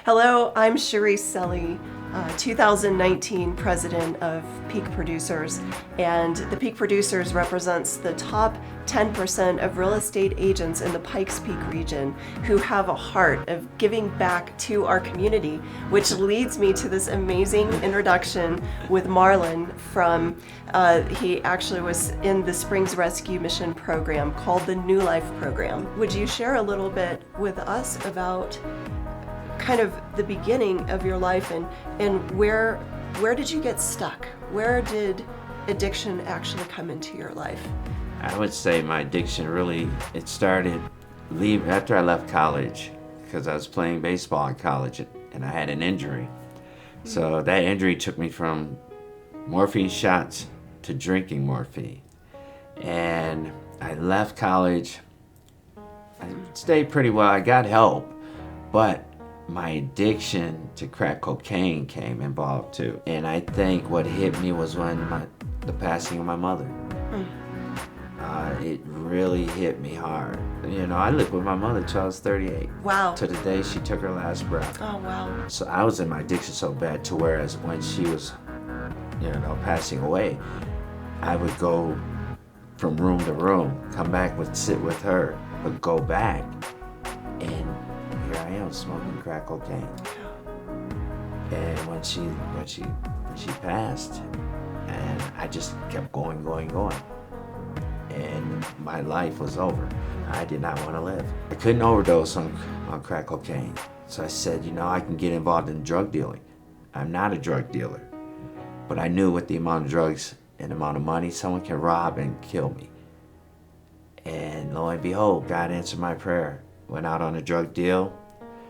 Hello, I'm Cherie Selley, 2019 president of Peak Producers, and the Peak Producers represents the top 10% of real estate agents in the Pikes Peak region who have a heart of giving back to our community, which leads me to this amazing introduction with Marlon from, he actually was in the Springs Rescue Mission program called the New Life program. Would you share a little bit with us about kind of the beginning of your life and where did you get stuck? Where did addiction actually come into your life? I would say my addiction really, it started after I left college, because I was playing baseball in college and I had an injury. So that injury took me from morphine shots to drinking morphine. And I left college. I stayed pretty well. I got help, but my addiction to crack cocaine came involved too. And I think what hit me was the passing of my mother. It really hit me hard. You know, I lived with my mother till I was 38. Wow. To the day she took her last breath. Oh, wow. So I was in my addiction so bad to whereas when she was, passing away, I would go from room to room, come back, would sit with her, but go back, and here I am smoking crack cocaine. And when she passed, and I just kept going. And my life was over. I did not want to live. I couldn't overdose on crack cocaine. So I said, I can get involved in drug dealing. I'm not a drug dealer. But I knew with the amount of drugs and the amount of money, someone can rob and kill me. And lo and behold, God answered my prayer. Went out on a drug deal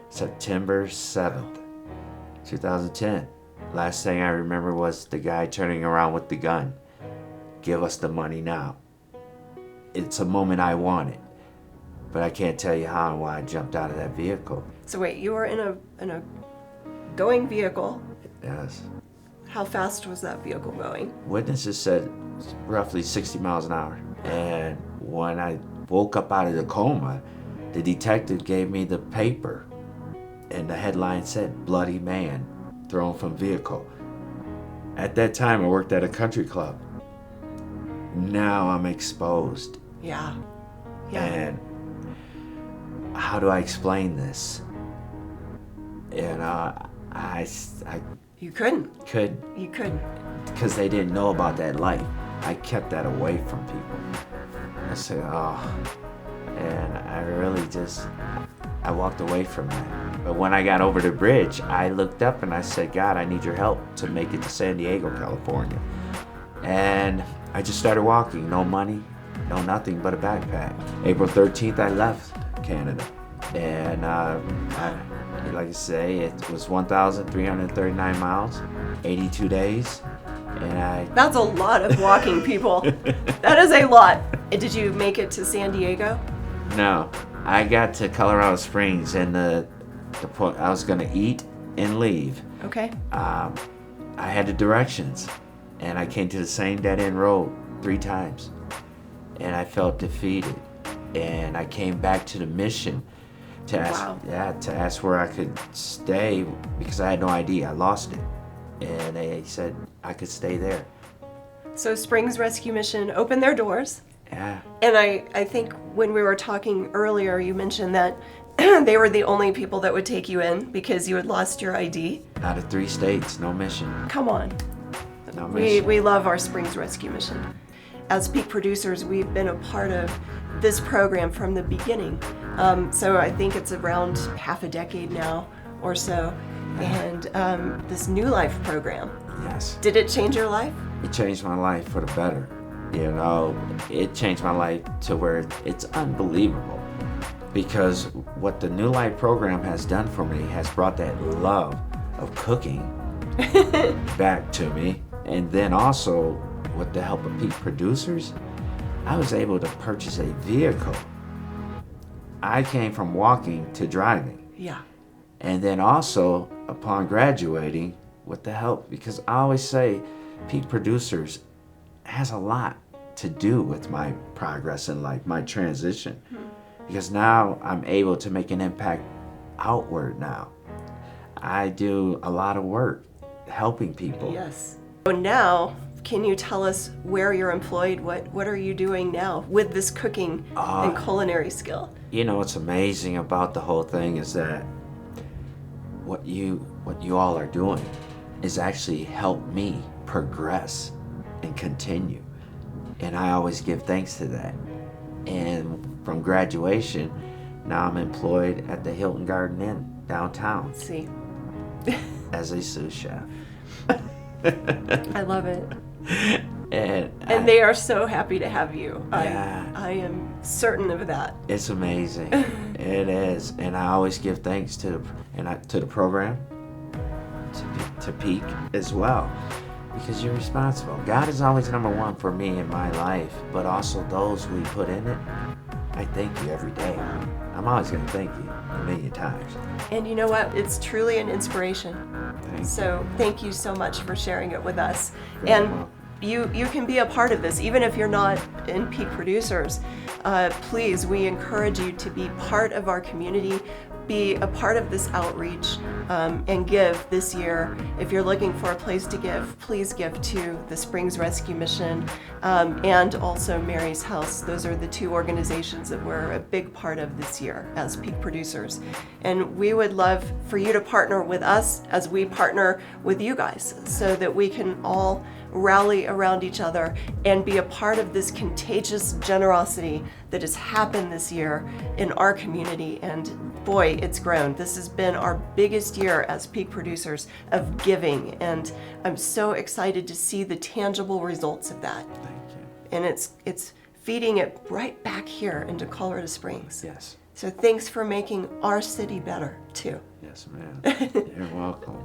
September 7th, 2010. Last thing I remember was the guy turning around with the gun. Give us the money now. It's a moment I wanted, but I can't tell you how and why I jumped out of that vehicle. So wait, you were in a going vehicle. Yes. How fast was that vehicle going? Witnesses said roughly 60 miles an hour. And when I woke up out of the coma, the detective gave me the paper, and the headline said, "Bloody man thrown from vehicle." At that time, I worked at a country club. Now I'm exposed. Yeah. And how do I explain this? You couldn't. You couldn't. Because they didn't know about that life. I kept that away from people. I said, and I really I walked away from that. But when I got over the bridge, I looked up and I said, God, I need your help to make it to San Diego, California. And I just started walking, no money, no nothing but a backpack. April 13th, I left Canada. And like I say, it was 1,339 miles, 82 days. And That's a lot of walking, people. That is a lot. Did you make it to San Diego? No, I got to Colorado Springs, and the point I was gonna eat and leave. Okay. I had the directions, and I came to the same dead-end road 3 times, and I felt defeated. And I came back to the mission to ask where I could stay because I had no ID. I lost it, and they said I could stay there. So Springs Rescue Mission opened their doors. Yeah. And I think when we were talking earlier, you mentioned that they were the only people that would take you in because you had lost your ID. Out of 3 states, no mission. Come on. No mission. We love our Springs Rescue Mission. As Peak Producers, we've been a part of this program from the beginning. So I think it's around half a decade now or so. And this New Life program. Yes. Did it change your life? It changed my life for the better. It changed my life to where it's unbelievable. Because what the New Life program has done for me has brought that love of cooking back to me. And then also, with the help of Peak Producers, I was able to purchase a vehicle. I came from walking to driving. Yeah. And then also, upon graduating, with the help, because I always say Peak Producers has a lot to do with my progress in life, my transition. Because now I'm able to make an impact outward now. I do a lot of work helping people. Yes. So now, can you tell us where you're employed? What are you doing now with this cooking and culinary skill? You know, what's amazing about the whole thing is that what you all are doing is actually help me progress and continue. And I always give thanks to that. And from graduation, now I'm employed at the Hilton Garden Inn downtown See, as a sous chef. I love it. And They are so happy to have you. Yeah. I am certain of that. it's amazing. It is. And I always give thanks to the program, to Peak as well, because you're responsible. God is always number one for me in my life, but also those we put in it. I thank you every day. I'm always going to thank you a million times. And you know what? It's truly an inspiration. Thank So thank you so much for sharing it with us. Very And welcome. you can be a part of this, even if you're not in Peak Producers. Please, we encourage you to be part of our community, be a part of this outreach, and give this year. If you're looking for a place to give, please give to the Springs Rescue Mission and also Mary's House. Those are the two organizations that we're a big part of this year as Peak Producers. And we would love for you to partner with us as we partner with you guys so that we can all rally around each other and be a part of this contagious generosity that has happened this year in our community. And boy, it's grown. This has been our biggest year as Peak Producers of giving, and I'm so excited to see the tangible results of that. Thank you. And it's feeding it right back here into Colorado Springs. Yes. So thanks for making our city better too. Yes, ma'am. You're welcome.